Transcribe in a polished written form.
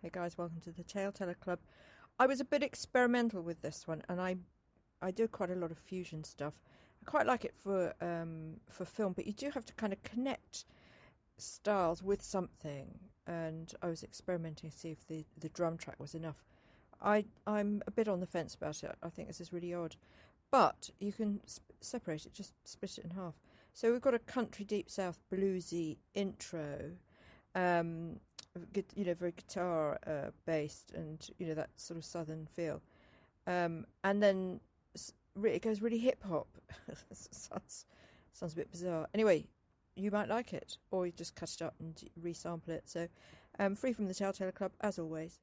Hey guys, welcome to the Telltale Club. I was a bit experimental with this one, and I do quite a lot of fusion stuff. I quite like it for film, but you do have to kind of connect styles with something. And I was experimenting to see if the drum track was enough. I'm a bit on the fence about it. I think this is really odd, but you can separate it, just split it in half. So we've got a country deep south bluesy intro. Very guitar based, and that sort of southern feel, and then it goes really hip hop. sounds a bit bizarre. Anyway, you might like it, or you just cut it up and resample it. So, free from the Telltale Club as always.